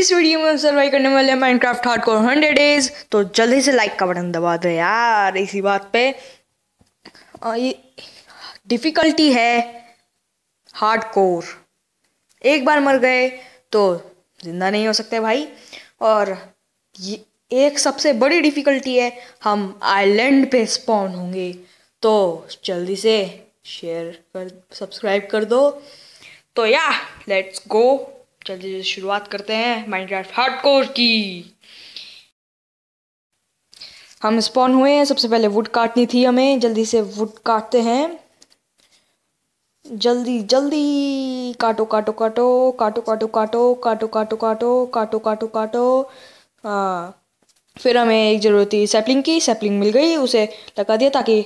इस वीडियो में सर्वाइव करने वाले माइनक्राफ्ट हार्डकोर 100 डेज। तो जल्दी से लाइक का बटन दबा दो यार इसी बात पे। ये डिफिकल्टी है हार्डकोर। एक बार मर गए तो जिंदा नहीं हो सकते भाई। और ये एक सबसे बड़ी डिफिकल्टी है, हम आइलैंड पे स्पॉन होंगे। तो जल्दी से शेयर कर, सब्सक्राइब कर दो। तो या लेट्स गो, जल्दी से शुरुआत करते हैं माइनक्राफ्ट हार्डकोर की। हम स्पॉन हुए हैं, सबसे पहले वुड काटनी थी हमें। जल्दी से वुड काटते हैं, जल्दी जल्दी काटो काटो काटो काटो काटो काटो काटो काटो काटो काटो काटो काटो। हाँ, फिर हमें एक ज़रूरत थी सैपलिंग की। सैपलिंग मिल गई, उसे लगा दिया ताकि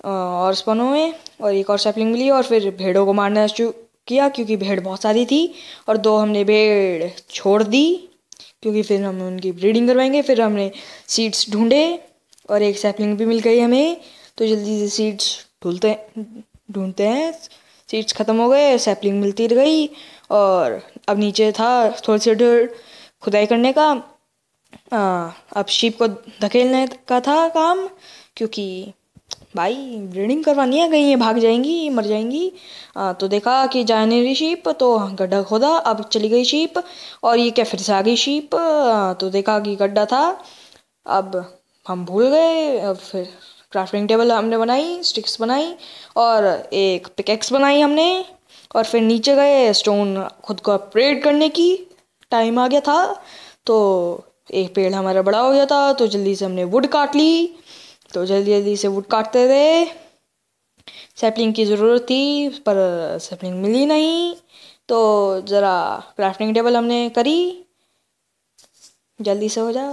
और स्पॉन हुए। और एक और सैपलिंग मिली और फिर भेड़ों को मारना शुरू किया क्योंकि भेड़ बहुत सारी थी। और दो हमने भेड़ छोड़ दी क्योंकि फिर हम उनकी ब्रीडिंग करवाएंगे। फिर हमने सीड्स ढूंढे और एक सैपलिंग भी मिल गई हमें। तो जल्दी से सीड्स ढूंढते हैं। सीड्स ख़त्म हो गए, सैपलिंग मिलती रही। और अब नीचे था थोड़ी सी खुदाई करने का। अब शीप को धकेलने का था काम, क्योंकि भाई ब्रीडिंग करवानी है, कहीं ये भाग जाएंगी, मर जाएंगी। तो देखा कि जा नहीं रही शीप, तो गड्ढा खोदा, अब चली गई शीप। और ये क्या, फिर से आ गई शीप। तो देखा कि गड्ढा था, अब हम भूल गए। अब फिर क्राफ्टिंग टेबल हमने बनाई, स्टिक्स बनाई और एक पिकेक्स बनाई हमने। और फिर नीचे गए, स्टोन खुद को अपग्रेड करने की टाइम आ गया था। तो एक पेड़ हमारा बड़ा हो गया था, तो जल्दी से हमने वुड काट ली। तो जल्दी जल्दी से वुड काटते थे। सैपलिंग की ज़रूरत थी पर सैपलिंग मिली नहीं। तो ज़रा क्राफ्टिंग टेबल हमने करी, जल्दी से हो जा।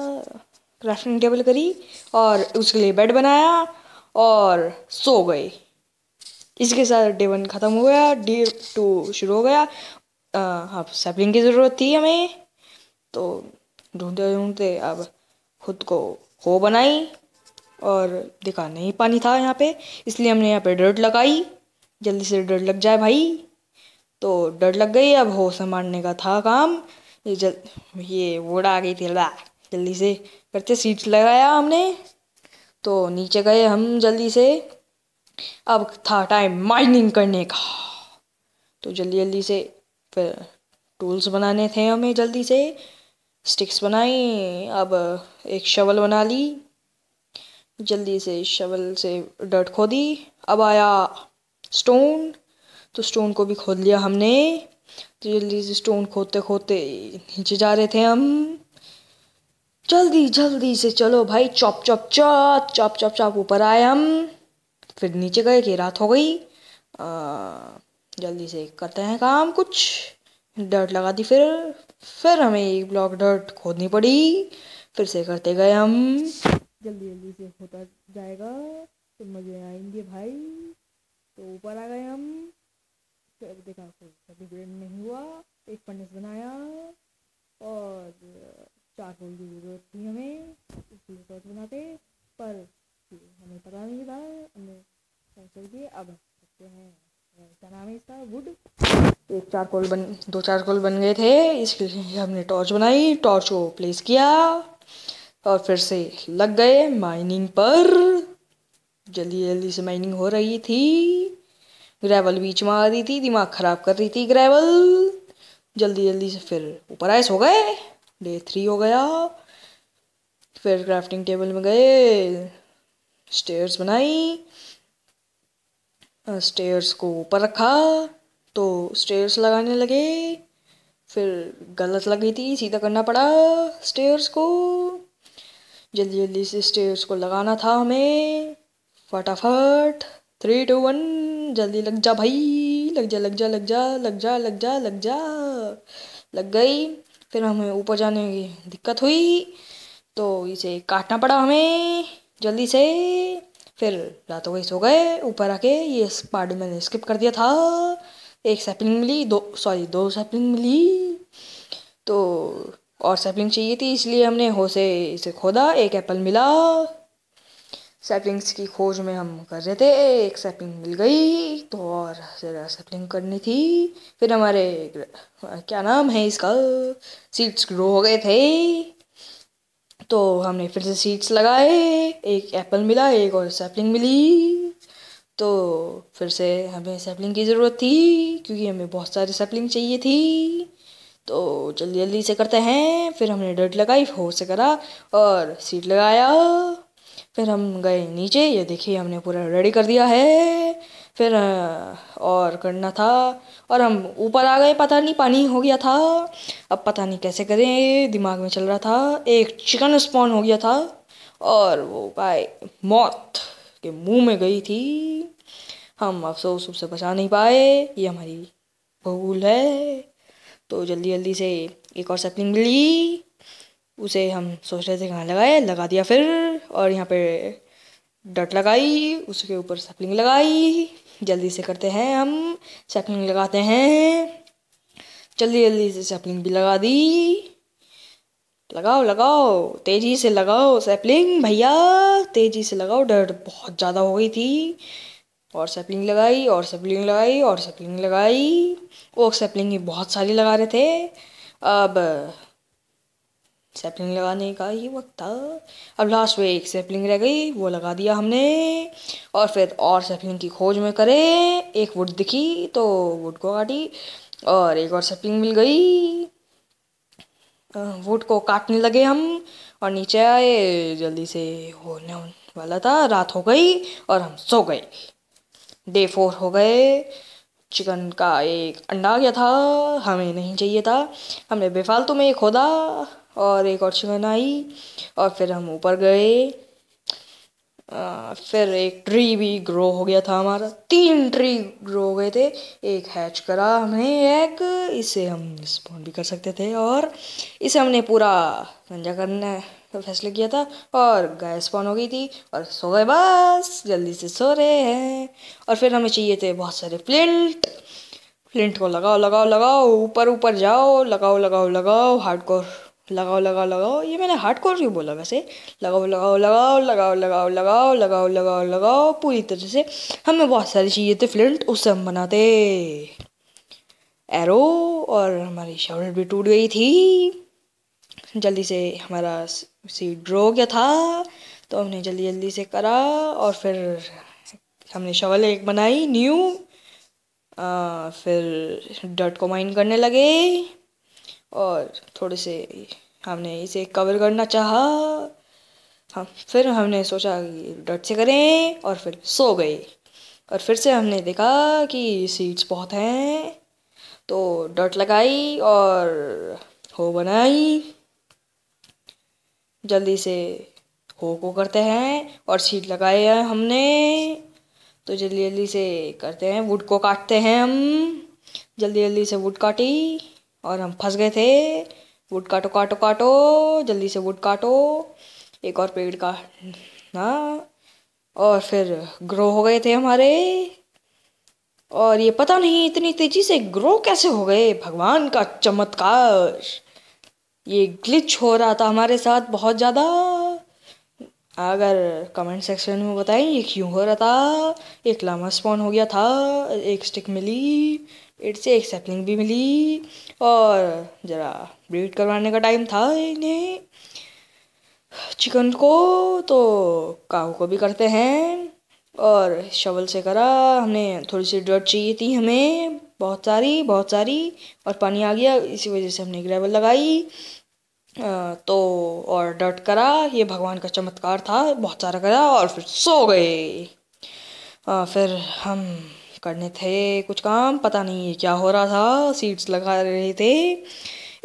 क्राफ्टिंग टेबल करी और उसके लिए बेड बनाया और सो गए। इसके साथ डे 1 ख़त्म हो गया, डे 2 शुरू हो गया। हाँ, सैपलिंग की ज़रूरत थी हमें, तो ढूंढते ढूंढते अब खुद को हो बनाई और देखा नहीं पानी था यहाँ पे, इसलिए हमने यहाँ पे डर्ट लगाई। जल्दी से डर्ट लग जाए भाई। तो डर्ट लग गई, अब हो संभालने का था काम। ये वोड आ गई थी ला, जल्दी से करते सीट्स लगाया हमने। तो नीचे गए हम जल्दी से, अब था टाइम माइनिंग करने का। तो जल्दी जल्दी से फिर टूल्स बनाने थे हमें, जल्दी से स्टिक्स बनाई। अब एक शवल बना ली, जल्दी से शवल से डर्ट खोदी। अब आया स्टोन, तो स्टोन को भी खोद लिया हमने। तो जल्दी से स्टोन खोदते खोदते नीचे जा रहे थे हम। जल्दी जल्दी से चलो भाई, chop chop chop chop chop chop ऊपर आए हम। फिर नीचे गए कि रात हो गई। जल्दी से करते हैं काम कुछ। डर्ट लगा दी, फिर हमें एक ब्लॉक डर्ट खोदनी पड़ी। फिर से करते गए हम, जल्दी जल्दी से होता जाएगा तो मज़े आएंगे भाई। तो ऊपर आ गए हम, फिर देखा कोई सेलिब्रेट नहीं हुआ। एक फर्नेस बनाया और चारकोल की ज़रूरत थी हमें, इसलिए टॉर्च बनाते, पर हमें पता नहीं था, हमने कैंसिल किए। अब सकते हैं क्या नाम है इसका, वुड। दो चारकोल बन गए थे, इसके लिए हमने टॉर्च बनाई, टॉर्च को प्लेस किया और फिर से लग गए माइनिंग पर। जल्दी जल्दी से माइनिंग हो रही थी। ग्रेवल बीच में आ रही थी, दिमाग ख़राब कर रही थी ग्रेवल। जल्दी जल्दी से फिर ऊपर आए, सो गए। डे 3 हो गया। फिर क्राफ्टिंग टेबल में गए, स्टेयर्स बनाई, स्टेयर्स को ऊपर रखा तो स्टेयर्स लगाने लगे। फिर गलत लगी थी, सीधा करना पड़ा स्टेयर्स को। जल्दी जल्दी से स्टेयर्स को लगाना था हमें फटाफट। 3 2 1, जल्दी लग जा भाई, लग जा लग जा लग जा लग जा लग जा लग जा। लग गई। फिर हमें ऊपर जाने की दिक्कत हुई, तो इसे काटना पड़ा हमें जल्दी से। फिर रात हो गई, सो गए। ऊपर आके ये पार्ट मैंने स्किप कर दिया था। एक सैपलिंग मिली, दो सैपलिंग मिली। तो और सैपलिंग चाहिए थी, इसलिए हमने हो से इसे खोदा, एक एप्पल मिला। सैपलिंग्स की खोज में हम कर रहे थे, एक सैपलिंग मिल गई तो और ज़रा सैपलिंग करनी थी। फिर हमारे क्या नाम है इसका, सीड्स ग्रो हो गए थे, तो हमने फिर से सीड्स लगाए, एक एप्पल मिला, एक और सैपलिंग मिली। तो फिर से हमें सैपलिंग की ज़रूरत थी क्योंकि हमें बहुत सारी सैपलिंग चाहिए थी। तो जल्दी जल्दी से करते हैं। फिर हमने डर्ट लगाई, फोर से करा और सीड लगाया। फिर हम गए नीचे, ये देखिए हमने पूरा रेडी कर दिया है। फिर और करना था और हम ऊपर आ गए, पता नहीं पानी हो गया था। अब पता नहीं कैसे करें, दिमाग में चल रहा था। एक चिकन स्पॉन हो गया था और वो गाय मौत के मुंह में गई थी। हम अफसोस उससे बचा नहीं पाए, ये हमारी भूल है। तो जल्दी जल्दी से एक और सैपलिंग मिली, उसे हम सोच रहे थे कहाँ लगाए, लगा दिया फिर। और यहाँ पे डट लगाई, उसके ऊपर सैपलिंग लगाई। जल्दी से करते हैं हम, सैपलिंग लगाते हैं। जल्दी जल्दी से सैपलिंग भी लगा दी। लगाओ लगाओ, तेजी से लगाओ सैपलिंग भैया, तेजी से लगाओ, डर बहुत ज़्यादा हो गई थी। और सैपलिंग लगाई और सैपलिंग लगाई और सैपलिंग लगाई, वो सैपलिंग ही बहुत सारी लगा रहे थे। अब सैपलिंग लगाने का ही वक्त था। अब लास्ट में एक सैपलिंग रह गई, वो लगा दिया हमने। और फिर और सैपलिंग की खोज में करे, एक वुड दिखी तो वुड को काटी और एक और सैपलिंग मिल गई। वुड को काटने लगे हम और नीचे आए, जल्दी से होने वाला था, रात हो गई और हम सो गए। डे 4 हो गए। चिकन का एक अंडा आ गया था, हमें नहीं चाहिए था, हमने बेफालतू में खोदा और एक और चिकन आई। और फिर हम ऊपर गए, फिर एक ट्री भी ग्रो हो गया था हमारा, 3 ट्री ग्रो हो गए थे। एक हैच करा हमने एग, इसे हम स्पॉन भी कर सकते थे और इसे हमने पूरा गंजा करने का फैसला किया था। और गाय स्पॉन हो गई थी और सो गए, बस जल्दी से सो रहे हैं। और फिर हमें चाहिए थे बहुत सारे फ्लिंट, फ्लिंट को लगाओ लगाओ लगाओ, ऊपर ऊपर जाओ, लगाओ लगाओ लगाओ, हार्डकोर लगाओ लगाओ लगाओ, ये मैंने हार्डकोर क्यों बोला वैसे, लगाओ लगाओ लगाओ लगाओ लगाओ लगाओ लगाओ लगाओ लगाओ पूरी तरह से। हमें बहुत सारी चाहिए थे फ्लिंट, उससे हम बनाते एरो। और हमारी शॉवेल भी टूट गई थी। जल्दी से हमारा सीड ड्रो हो गया था, तो हमने जल्दी जल्दी से करा। और फिर हमने शॉवेल एक बनाई न्यू। फिर डर्ट को माइन करने लगे और थोड़े से हमने इसे कवर करना चाहा। हम फिर हमने सोचा कि डर्ट से करें और फिर सो गए। और फिर से हमने देखा कि सीड्स बहुत हैं, तो डर्ट लगाई और हो बनाई। जल्दी से हो को करते हैं और सीड लगाए हैं हमने, तो जल्दी जल्दी से करते हैं, वुड को काटते हैं हम। जल्दी जल्दी से वुड काटी और हम फंस गए थे। वुड काटो काटो काटो, जल्दी से वुड काटो, एक और पेड़ का ना। और फिर ग्रो हो गए थे हमारे। और ये पता नहीं इतनी तेजी से ग्रो कैसे हो गए, भगवान का चमत्कार। ये ग्लिच हो रहा था हमारे साथ बहुत ज़्यादा। अगर कमेंट सेक्शन में बताएं ये क्यों हो रहा था। एक लामा स्पॉन हो गया था, एक स्टिक मिली, पेड़ से एक सैपलिंग भी मिली। और ज़रा ब्रीड करवाने का टाइम था इन्हें, चिकन को, तो काऊ को भी करते हैं। और शवल से करा हमने, थोड़ी सी डर्ट चाहिए थी हमें, बहुत सारी बहुत सारी। और पानी आ गया, इसी वजह से हमने ग्रेवल लगाई। तो और डर्ट करा, ये भगवान का चमत्कार था, बहुत सारा करा और फिर सो गए। फिर हम करने थे कुछ काम, पता नहीं ये क्या हो रहा था, सीड्स लगा रहे थे,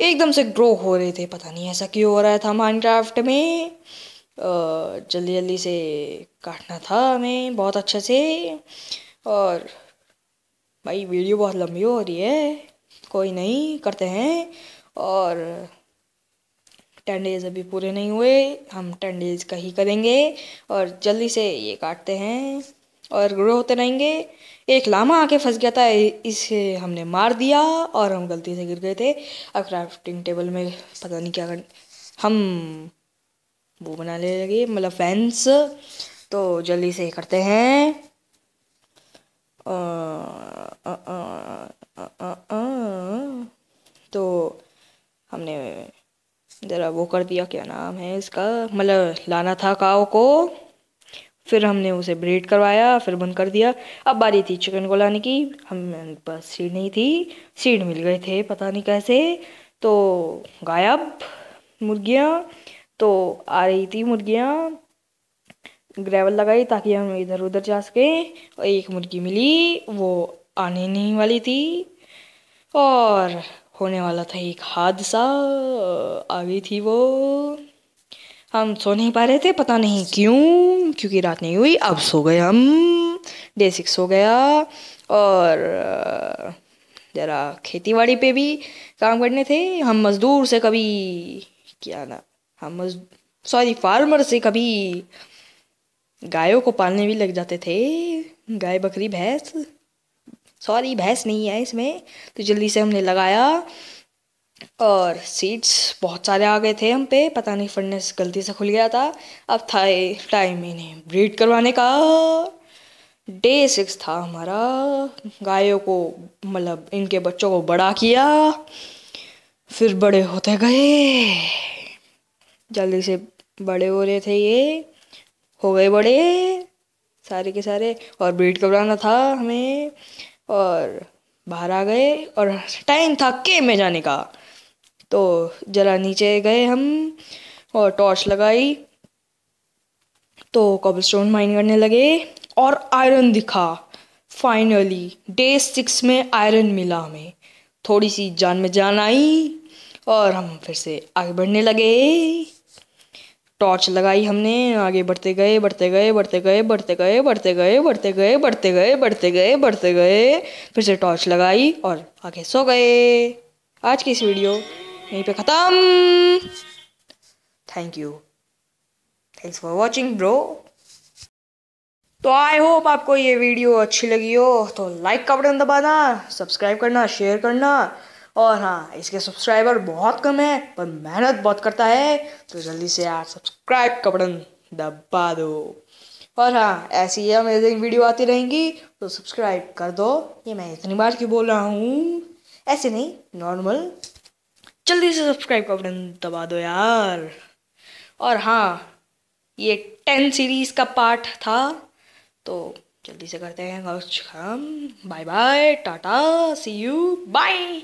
एकदम से ग्रो हो रहे थे, पता नहीं ऐसा क्यों हो रहा था माइनक्राफ्ट में। जल्दी जल्दी से काटना था हमें बहुत अच्छे से। और भाई वीडियो बहुत लंबी हो रही है, कोई नहीं, करते हैं। और 10 डेज़ अभी पूरे नहीं हुए, हम 10 डेज़ का ही करेंगे। और जल्दी से ये काटते हैं और ग्रो होते रहेंगे। एक लामा आके फंस गया था, इसे हमने मार दिया और हम गलती से गिर गए थे। अब क्राफ्टिंग टेबल में पता नहीं क्या कर, हम वो बनाने लगे, मतलब फेंस। तो जल्दी से करते हैं। तो हमने ज़रा वो कर दिया, क्या नाम है इसका, मतलब लाना था काऊ को, फिर हमने उसे ब्रीड करवाया, फिर बंद कर दिया। अब बारी थी चिकन को लाने की। हम पास सीड नहीं थी, सीड मिल गए थे पता नहीं कैसे, तो गायब मुर्गियाँ। तो आ रही थी मुर्गियाँ, ग्रेवल लगाई ताकि हम इधर उधर जा सके, और एक मुर्गी मिली, वो आने नहीं वाली थी, और होने वाला था एक हादसा। आ गई थी वो। हम सो नहीं पा रहे थे, पता नहीं क्यों, क्योंकि रात नहीं हुई। अब सो गए हम, डे 6 हो गया। और ज़रा खेतीबाड़ी पे भी काम करने थे। हम मज़दूर से कभी, क्या ना, हम सॉरी फार्मर से कभी गायों को पालने भी लग जाते थे, गाय बकरी भैंस। सॉरी भैंस नहीं है इसमें। तो जल्दी से हमने लगाया, और सीड्स बहुत सारे आ गए थे हम पे, पता नहीं फर्नेस गलती से खुल गया था। अब था टाइम इन्हें ब्रीड करवाने का। डे 6 था हमारा। गायों को, मतलब इनके बच्चों को बड़ा किया, फिर बड़े होते गए, जल्दी से बड़े हो रहे थे ये, हो गए बड़े सारे के सारे, और ब्रीड करवाना था हमें, और बाहर आ गए, और टाइम था केव में जाने का। तो जरा नीचे गए हम, और टॉर्च लगाई, तो कॉबलस्टोन माइन करने लगे, और आयरन दिखा। फाइनली डे 6 में आयरन मिला हमें। थोड़ी सी जान में जान आई, और हम फिर से आगे बढ़ने लगे। टॉर्च लगाई हमने, आगे बढ़ते गए बढ़ते गए बढ़ते गए बढ़ते गए बढ़ते गए बढ़ते गए बढ़ते गए बढ़ते गए बढ़ते गए, फिर से टॉर्च लगाई, और आगे सो गए। आज की इस वीडियो यहीं पे ख़त्म। Thank you, thanks for watching bro. तो आई होप आपको ये वीडियो अच्छी लगी हो, तो लाइक का बटन दबाना, सब्सक्राइब करना, शेयर करना। और हाँ, इसके सब्सक्राइबर बहुत कम है पर मेहनत बहुत करता है, तो जल्दी से यार सब्सक्राइब का बटन दबा दो। और हाँ, ऐसी ही अमेजिंग वीडियो आती रहेंगी, तो सब्सक्राइब कर दो। ये मैं इतनी बार क्यों बोल रहा हूँ, ऐसे नहीं, नॉर्मल। जल्दी से सब्सक्राइब का बटन दबा दो यार। और हाँ, ये 10 सीरीज का पार्ट था, तो जल्दी से करते हैं कुछ काम। Bye bye, tata, see you, bye.